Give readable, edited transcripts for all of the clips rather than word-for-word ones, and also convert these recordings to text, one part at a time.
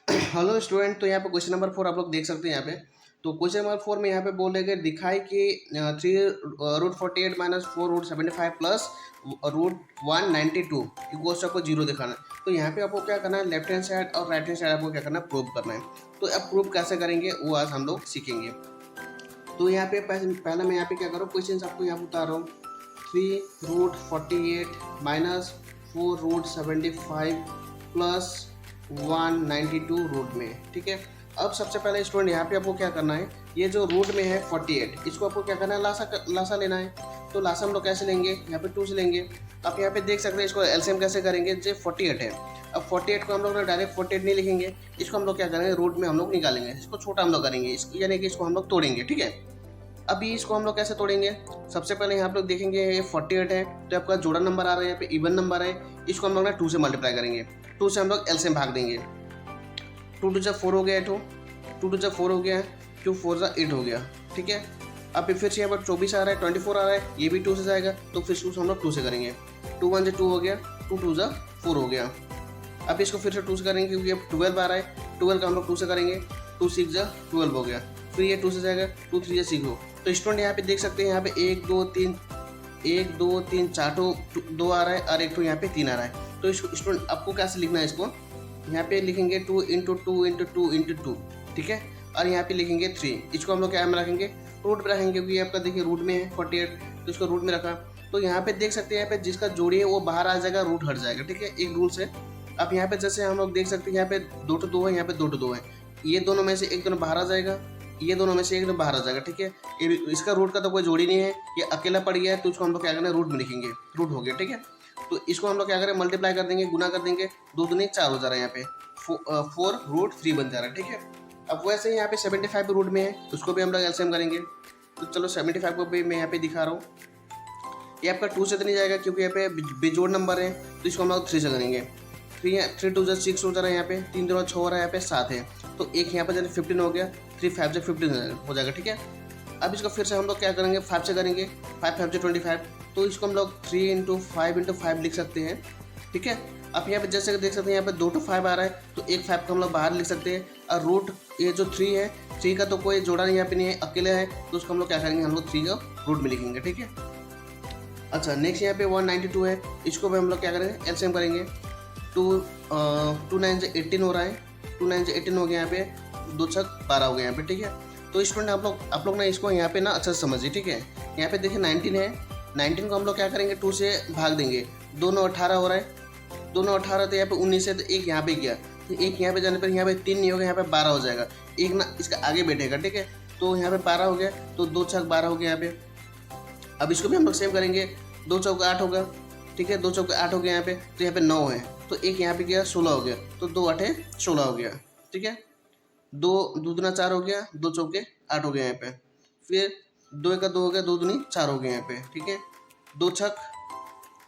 Hello student, तो यहाँ पे क्वेश्चन नंबर 4 आप लोग देख सकते हैं यहाँ पे। तो क्वेश्चन नंबर 4 में यहाँ पे बोलेंगे दिखाई कि 3 √48 माइनस 4 √75 प्लस √192 इक्वल्स आपको 0 दिखाना है। तो यहाँ पे आपको क्या करना है, लेफ्ट हैंड साइड और राइट हैंड साइड आपको क्या करना है, प्रूव करना है। तो अब प्रूव कैसे करेंगे वो आज हम लोग सीखेंगे। तो यहाँ पे पहले मैं यहाँ पे क्या करूँ, क्वेश्चन आपको यहाँ बता रहा हूँ। 3 √48 माइनस 4 √75 प्लस 192 रूट में, ठीक है। अब सबसे पहले स्टूडेंट यहाँ पे आपको क्या करना है, ये जो रूट में है 48, इसको आपको क्या करना है, लासा लेना है। तो लासा हम लोग कैसे लेंगे, यहाँ पे 2 से लेंगे। आप यहाँ पे देख सकते हैं इसको एलसीएम कैसे करेंगे, जो 48 है। अब 48 को हम लोग डायरेक्ट 48 नहीं लिखेंगे, इसको हम लोग क्या करेंगे, रूट में हम लोग निकालेंगे, इसको छोटा हम लोग करेंगे, इसको यानी कि इसको हम लोग तोड़ेंगे, ठीक है। अभी इसको हम लोग कैसे तोड़ेंगे, सबसे पहले यहाँ पे लोग देखेंगे ये 48 है, तो आपका जोड़ा नंबर आ रहा है, यहाँ पे इवन नंबर है। इसको हम लोग ना 2 से मल्टीप्लाई करेंगे, 2 से हम लोग एलसीएम भाग देंगे। 2 2 4 हो गया, 2 2 4 हो गया, 2 4 8 हो गया, ठीक है। अब फिर से यहाँ पर 24 आ रहा है, 24 आ रहा है, ये भी 2 से जाएगा, तो फिर उसको हम लोग 2 से करेंगे। 2 1 2 हो गया, 2 2 4 हो गया। अब इसको फिर से 2 से करेंगे क्योंकि अब 12 आ रहा है, 12 का हम लोग 2 से करेंगे, 2 6 12 हो गया। फिर ये 2 से जाएगा, 2 3 6 हो। तो स्टूडेंट यहाँ पे देख सकते हैं, यहाँ पे 1 2 3 4 2 आ रहा है और एक तो यहाँ पे 3 आ रहा है। तो इसको स्टूडेंट आपको कैसे लिखना है, इसको यहाँ पे लिखेंगे 2 × 2 × 2 × 2, ठीक है। और यहाँ पे लिखेंगे 3, इसको हम लोग क्या में रखेंगे, रूट पे रखेंगे, क्योंकि आपका देखिए रूट में है 48, तो इसको रूट में रखा। तो यहाँ पे देख सकते हैं, यहाँ पे जिसका जोड़ी है वो बाहर आ जाएगा, रूट हट जाएगा, ठीक है, एक रूल से। अब यहाँ पे जैसे हम लोग देख सकते हैं, यहाँ पे 2 2 है, यहाँ पे 2 2 है, ये दोनों में से एक दोनों बाहर आ जाएगा, ये दोनों में से एक दोनों बाहर आ जाएगा, ठीक है। इसका रूट का तो कोई जोड़ी नहीं है, ये अकेला पड़ गया है, तो इसको हम लोग क्या करेंगे, रूट में लिखेंगे, रूट हो गया, ठीक है। तो इसको हम लोग क्या करें, मल्टीप्लाई कर देंगे, गुना कर देंगे, 2 दूनी 4 हो जा रहा है, यहाँ पे 4 √3 बन जा रहा है, ठीक है। अब वैसे ही यहाँ पे 75 रूट में है, उसको भी हम लोग एलसीएम करेंगे। तो चलो 75 को भी मैं यहाँ पे दिखा रहा हूँ। ये आपका 2 से तो नहीं जाएगा, क्योंकि यहाँ पे बेजोड़ नंबर है, तो इसको हम लोग 3 से करेंगे। 3 2 6 हो जा रहा है, यहाँ पे 3 2 6 हो रहा है, यहाँ पे 7 है, तो एक यहाँ पे जैसे 15 हो गया, 3 5 से 15 हो जाएगा, ठीक है। अब इसको फिर से हम लोग क्या करेंगे, 5 से करेंगे, 5 5 से 25, तो इसको हम लोग 3 × 5 × 5 लिख सकते हैं, ठीक है। अब यहाँ पे जैसे देख सकते हैं, यहाँ पे 2 2 5 आ रहा है, तो एक 5 को हम लोग बाहर लिख सकते हैं। और रूट ये जो 3 है, 3 का तो कोई जोड़ा नहीं यहाँ पे नहीं है, अकेले है, तो उसको हम लोग क्या करेंगे, हम लोग 3 का रूट में लिखेंगे, ठीक है। अच्छा, नेक्स्ट यहाँ पे 192 है, इसको भी हम लोग क्या करेंगे, एलसीएम करेंगे। 2 9 से 18 हो रहा है, 2 9 से 18 हो गया, यहाँ पे 2 6 12 हो गया, यहाँ पे, ठीक है। तो स्टूडेंट आप लोग ना इसको यहाँ पे ना अच्छा से समझिए, ठीक है। यहाँ पे देखिए 19 है, 19 को हम लोग क्या करेंगे, 2 से भाग देंगे, दोनों 18 हो रहा है, दोनों 18, तो यहाँ पे 19 है, तो एक यहाँ पे गया, तो एक यहाँ पे जाने पर यहाँ पे 3 नहीं होगा, यहाँ पे 12 हो जाएगा, एक ना इसका आगे बैठेगा, ठीक है। तो यहाँ पे 12 हो गया, तो 2 6 12 हो गया यहाँ पे। अब इसको भी हम लोग सेम करेंगे, 2 चौक 8 होगा, ठीक है, 2 चौक 8 हो गया यहाँ पे, तो यहाँ पे 9 है, तो एक यहाँ पे गया 16 हो गया, तो 2 8 16 हो गया, ठीक है। 2 2 दूना 4 हो गया, 2 चौके 8 हो गया यहाँ पे। फिर 2 1 2 हो गया, 2 दूनी 4 हो गया यहाँ पे, ठीक है। 2 छक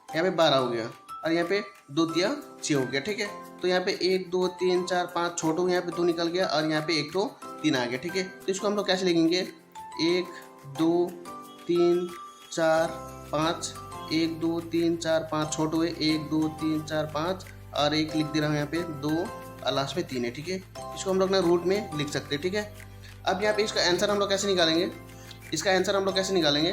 यहाँ पे 12 हो गया, और यहाँ पे 2 तिया 6 हो गया, ठीक है। तो यहाँ पे 1 2 3 4 5 छोटो, यहाँ पे 2 निकल गया, और यहाँ पे 1 तो 3 आ गया, ठीक है। तो इसको हम लोग कैसे लिखेंगे, 1 2 3 4 5, 1 2 3 4 5 छोटो है, 1 2 3 4 5, और एक लिख दे रहा हूँ यहाँ पे 2, और लास्ट में 3 है, ठीक है। इसको हम लोग ना रूट में लिख सकते हैं, ठीक है। अब यहाँ पे इसका आंसर हम लोग कैसे निकालेंगे, इसका आंसर हम लोग कैसे निकालेंगे,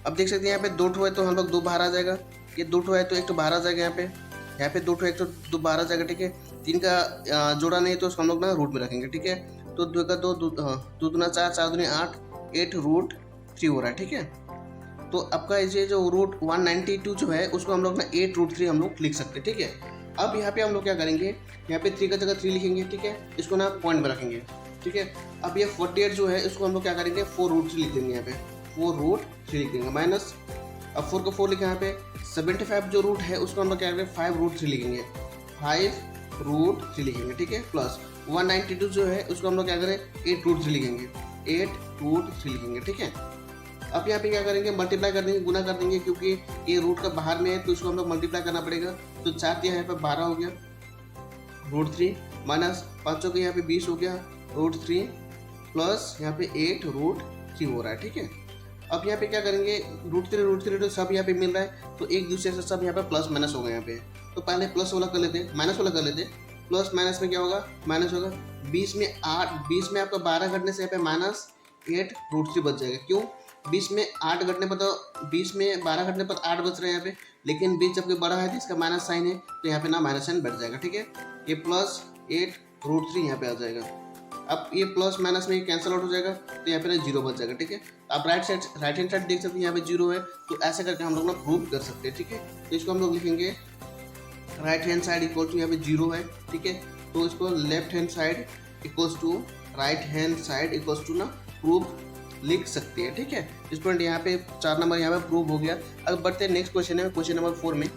अब देख सकते हैं यहाँ पे 2 ठो है, तो हम लोग 2 बाहर आ जाएगा, ये 2 ठो है, तो 1 तो बाहर आ जाएगा, यहाँ पे 2 ठो 1 तो 2 बाहर आ जाएगा, ठीक है। 3 का जोड़ा नहीं है, तो उसको हम लोग ना रूट में रखेंगे, ठीक है। तो 2 का 2 2 दूना 4 4 दूनी 8 8 √3 हो रहा है, ठीक है। तो आपका ये जो √192 जो है, उसको हम लोग ना 8 √3 हम लोग लिख सकते हैं, ठीक है। अब यहाँ पे हम लोग क्या करेंगे, यहाँ पे 3 का जगह 3 लिखेंगे, ठीक है, इसको ना पॉइंट में रखेंगे, ठीक है। अब ये 48 जो है, इसको हम लोग क्या करेंगे, 4 √3 लिख देंगे, यहाँ पे 4 √3 लिख देंगे, माइनस, अब 4 को 4 लिखा यहाँ पे। 75 जो रूट है, उसको हम लोग क्या करेंगे, 5 √3 लिखेंगे, 5 √3 लिखेंगे, ठीक है। प्लस 192 जो है, उसको हम लोग क्या करें, 8 √3 लिखेंगे, 8 √3 लिखेंगे, ठीक है। अब यहाँ पे क्या करेंगे, मल्टीप्लाई कर देंगे, गुना कर देंगे, क्योंकि ये रूट का बाहर में है, तो इसको हम लोग मल्टीप्लाई करना पड़ेगा। तो 4 यहाँ पे 12 हो गया, √3 माइनस 5 के यहाँ पे 20 हो गया, √3 प्लस यहाँ पे 8 √3 हो रहा है, ठीक है। अब यहाँ पे क्या करेंगे, √3 तो सब यहाँ पे मिल रहा है, तो एक दूसरे से सब यहाँ पे प्लस माइनस हो गए यहाँ पे। तो पहले प्लस वाला कर लेते, माइनस वाला कर लेते, प्लस माइनस में क्या होगा, माइनस होगा। 20 में 8, 20 में आपका 12 घटने से यहाँ पे -8√3 बच जाएगा। क्यों, 20 में 8 घटने पर तो 20 में 12 घटने पर 8 बच रहे हैं यहाँ पे, लेकिन 20 जबकि बड़ा है तो इसका माइनस साइन है, तो यहाँ पे ना माइनस साइन बढ़ जाएगा। ठीक है, ये +8√3 यहाँ पे आ जाएगा। अब ये प्लस माइनस में कैंसिल आउट हो जाएगा, तो यहाँ पे ना 0 बच जाएगा। ठीक है, आप राइट हैंड साइड देख सकते हैं, यहाँ पे 0 है, तो ऐसे करके हम लोग ना प्रूव कर सकते हैं। ठीक है, तो इसको हम लोग लिखेंगे right hand side equal to, यहाँ पे 0 है। ठीक है, तो इसको left hand side equals to right hand side equals to ना प्रूफ लिख सकते हैं। ठीक है, स्टूडेंट यहाँ पे 4 नंबर यहाँ पे प्रूव हो गया। अब बढ़ते हैं नेक्स्ट क्वेश्चन है, क्वेश्चन नंबर 4 में।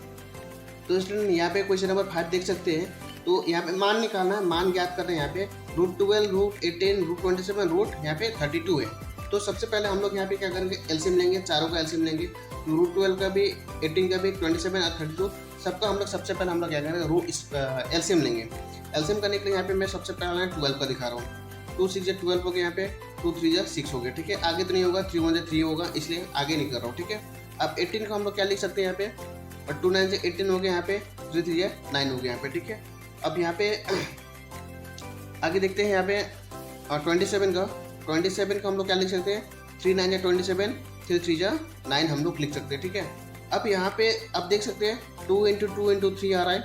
तो स्टूडेंट यहाँ पे क्वेश्चन नंबर 5 देख सकते हैं। तो यहाँ पे मान निकालना है, मान ज्ञात करना है। यहाँ पे √12, √18, √27, यहाँ पे 32 है। तो सबसे पहले हम लोग यहाँ पे क्या करेंगे, एलसीएम लेंगे, चारों का एलसीएम लेंगे। √12 का भी, 18 का भी, 27 और 32 सबका हम लोग सबसे पहले हम लोग क्या करेंगे, एलसीएम लेंगे। एलसीएम करने के लिए यहाँ पे मैं सबसे पहले 12 का दिखा रहा हूँ। 2 6 12 हो गया, यहाँ पे 2 3 6 हो गया। ठीक है, आगे तो नहीं होगा, 3 1 3 होगा, इसलिए आगे नहीं कर रहा हूँ। ठीक है, अब 18 का हम लोग क्या लिख सकते हैं यहाँ पे, और 2 9 18 हो गया, यहाँ पे 3 3 9 हो गया यहाँ पे। ठीक है, अब यहाँ पे आगे देखते हैं, यहाँ पे 27 का हम लोग क्या लिख सकते हैं, 3 9 27, 3 3 9 हम लोग लिख सकते हैं। ठीक है, अब यहाँ पे अब देख सकते हैं 2 × 2 × 3 आ रहा है।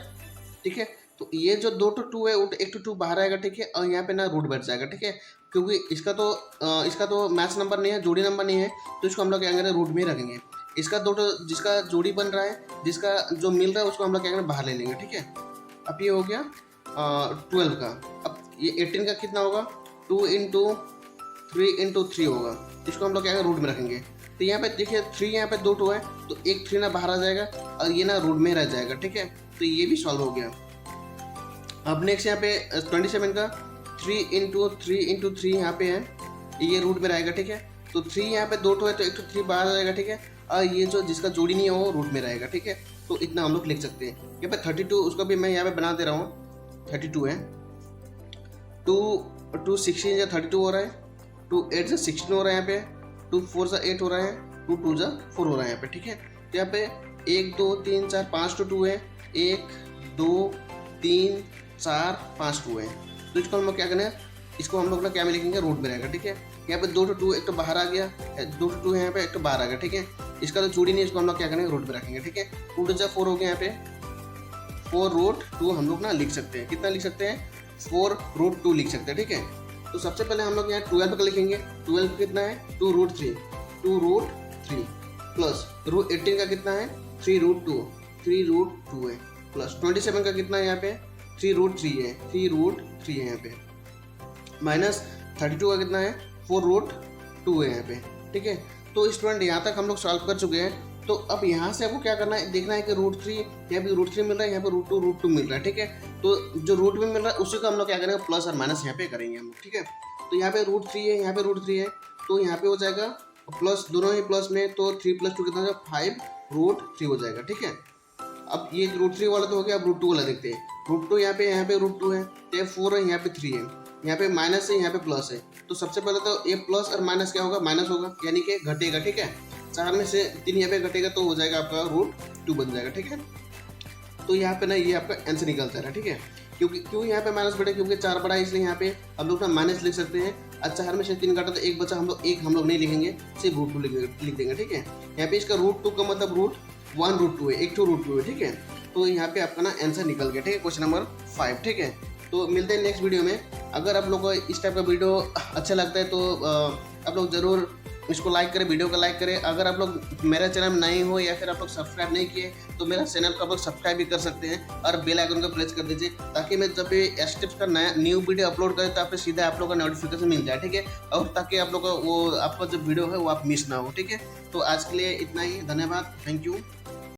ठीक है, तो ये जो 2 to 2 है, 1 to 2 बाहर आएगा। ठीक है, और यहाँ पे ना रूट बैठ जाएगा। ठीक है, क्योंकि इसका तो मैच नंबर नहीं है, जोड़ी नंबर नहीं है, तो इसको हम लोग क्या करेंगे, रूट में रखेंगे। इसका जिसका जोड़ी बन रहा है, जिसका जो मिल रहा है, उसको हम लोग क्या करेंगे, बाहर ले लेंगे। ठीक है, अब ये हो गया 12 का। अब ये 18 का कितना होगा, 2 × 3 × 3 होगा, इसको हम लोग क्या करेंगे, रूट में रखेंगे। तो यहाँ पे देखिए 3 यहाँ पे 2 2 है, तो एक 3 ना बाहर आ जाएगा और ये ना रूट में रह जाएगा। ठीक है, तो ये भी सॉल्व हो गया। अब नेक्स्ट यहाँ पे 27 का 3 × 3 × 3 यहाँ पे है, ये रूट में रहेगा। ठीक है, तो 3 यहाँ पे 2 2 है, तो एक 3 बाहर आ जाएगा। ठीक है, और ये जो जिसका जोड़ी नहीं है वो रूट में रहेगा। ठीक है, तो इतना हम लोग लिख सकते हैं। यहाँ पे 32, उसको भी मैं यहाँ पे बना दे रहा हूँ, 32 है। 2 16 या 32 हो रहा है, 2 8 से 16 हो रहा है, यहाँ पे 2 4 से 8 हो रहा है, 2 2 से 4 हो रहा है यहाँ पे। ठीक है, तो यहाँ पे 1 2 3 4 5 to 2 है, 1 2 3 4 5 2 है। तो इसको हम लोग क्या करें, इसको हम लोग ना क्या में लिखेंगे, रूट में रहेगा। ठीक है, यहाँ पे 2 to 2 एक तो बाहर आ गया, 2 to 2 है यहाँ पे, एक तो बाहर आ गया। ठीक है, इसका तो जोड़ी नहीं, इसको हम लोग क्या करेंगे, रूट में रखेंगे। ठीक है, 2 2 4 हो गया, यहाँ पे 4√2 हम लोग ना लिख सकते हैं। कितना लिख सकते हैं, 4√2 लिख सकते हैं। ठीक है, तो सबसे पहले हम लोग यहाँ 12 का लिखेंगे। 12 कितना है, 2√3 प्लस 18 का कितना है, 3√2 है, प्लस 27 का कितना है, यहाँ पे 3√3 है यहाँ पे, माइनस 32 का कितना है, 4√2 है यहाँ पे। ठीक है, तो स्टूडेंट यहाँ तक हम लोग सॉल्व कर चुके हैं। तो अब यहाँ से आपको क्या करना है, देखना है कि √3 यहाँ पे √3 मिल रहा है, यहाँ पे √2 मिल रहा है। ठीक है, तो जो रूट में मिल रहा है उसी को हम लोग क्या करेंगे, प्लस और माइनस यहाँ पे करेंगे हम लोग। ठीक है, तो यहाँ पे √3 है, यहाँ पे √3 है, तो यहाँ पे हो जाएगा प्लस, दोनों ही प्लस में, तो 3 + 2 कितना, 5√3 हो जाएगा। ठीक है, अब ये √3 वाला तो हो गया, अब √2 वाला देखते हैं। √2 यहाँ पे √2 है, तो 4 है, यहाँ पे 3 है, यहाँ पे माइनस है, यहाँ पे प्लस है। तो सबसे पहले तो ये प्लस और माइनस क्या होगा, माइनस होगा, यानी कि घटेगा। ठीक है, 4 में से 3 यहाँ पे घटेगा, तो हो जाएगा आपका √2 बन जाएगा। ठीक है, तो यहाँ पे ना ये आपका आंसर निकलता है। ठीक है, क्यों यहाँ पे माइनस बढ़े, क्योंकि 4 बड़ा है, इसलिए यहाँ पे हम लोग ना माइनस लिख सकते हैं। और 4 में से 3 काटा तो 1 बचा, हम लोग नहीं लिखेंगे, सिर्फ √2 लिख देंगे। ठीक है, यहाँ पे इसका √2 का मतलब √1√2 है, एक तो √2 है। ठीक है, तो यहाँ पे आपका ना आंसर निकल गया। ठीक है, क्वेश्चन नंबर 5। ठीक है, तो मिलते हैं नेक्स्ट वीडियो में। अगर आप लोग को इस टाइप का वीडियो अच्छा लगता है तो आप लोग ज़रूर इसको लाइक करें, वीडियो को लाइक करें। अगर आप लोग मेरे चैनल में नए हो या फिर आप लोग सब्सक्राइब नहीं किए तो मेरा चैनल को आप लोग सब्सक्राइब भी कर सकते हैं और बेल आइकन को प्रेस कर दीजिए, ताकि मैं जब भी एसटिप्स का न्यू वीडियो अपलोड करें तो आपको सीधा आप लोग का नोटिफिकेशन मिल जाए। ठीक है, और ताकि आप लोग का वो आपका जो वीडियो है वो आप मिस ना हो। ठीक है, तो आज के लिए इतना ही, धन्यवाद, थैंक यू।